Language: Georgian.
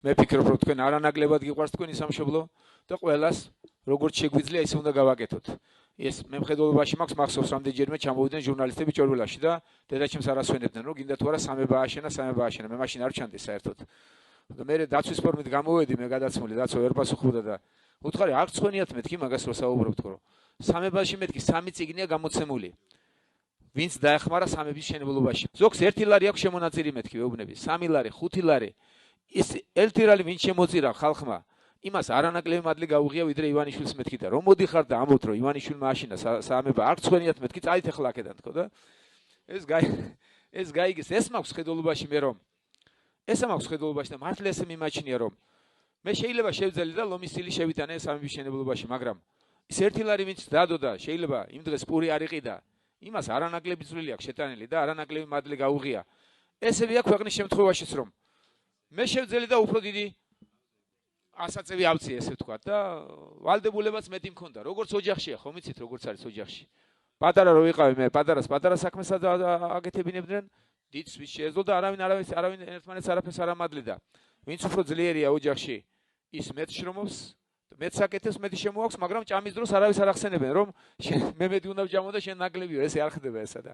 მე ფიქრობ, რომ თქვენ არანაკლებად გიყვარს თქვენი სამშობლო და ყველას როგორც შეგვიძლია ისე უნდა გავაკეთოთ. ეს მემხედველობაში მაქვს მახსოვს რამდენჯერმე ჩამოვიდნენ ჟურნალისტები ჭორბელაში და დედაჩემს არასვენებდნენ, რომ გინდა თუ არა სამება ააშენა, მე მაშინ არ ჩანდი საერთოდ. და მე დაცვის ფორმით გამოვედი, მე გადაცმული დაცვა ვერ პასუხობდა და უთხარი არ წვენიათ მეთქი მაგას რო საუბრობთ, რომ სამებაში მეთქი 3 წიგნია გამოცემული. ვინც დაეხმარა სამების შენებლობაში. ზოგს 1 ლარი აქვს შემონაწირი მეთქი ვეუბნები, 3 ლარი, 5 ლარი. ის 1 ლარი ვინც შემოწირა ხალხმა, იმას არანაკლები მადლი გაუღია ვიდრე ივანიშვილს მეთქი და რომ მოდიხარ და ამბობთ რომ ივანიშვილმა აშინა სამება არ წვენიათ მეთქი, წაით ახლა აქედან თქო და ეს გაიგეს, ეს მაქვს ხედულობაში მე რომ ესა მაქვს ხედულობაში და მართლა ესე მიმაჩნია რომ მე შეიძლება შევძელი და ლომის სტილი შევიტანე სამების შენებლობაში, მაგრამ ის 1 ლარი ვინც დადო და შეიძლება იმ დღეს პური არ იყიდა, იმას არანაკლები წვლილი აქვს შეტანილი და არანაკლები მადლი გაუღია. ესებია ქვეყნის შემთხვევაშიც რომ მე შევძელი და უფრო დიდი ასაწევი ავწიე ესე ვთქვა და ვალდებულებაც მეტი მქონდა. როგორც ოჯახშია, ხომ იცით როგორც არის ოჯახში. პატარა რო ვიყავი მე, პატარა საქმეს აკეთებინებდნენ, დიდს ვის შეეძლო და არავინ ერთმანეთს არაფერს არ ამადლიდა. ვინც უფრო ძლიერია ოჯახში, ის მეტ შრომობს, მეც აკეთებს, მეტი შემოაქვს, მაგრამ ჭამის დროს არავის არ ახსენებენ, რომ მე მეტი უნდა ვჭამო და შენ ნაკლებიო, ესე არ ხდება ესა და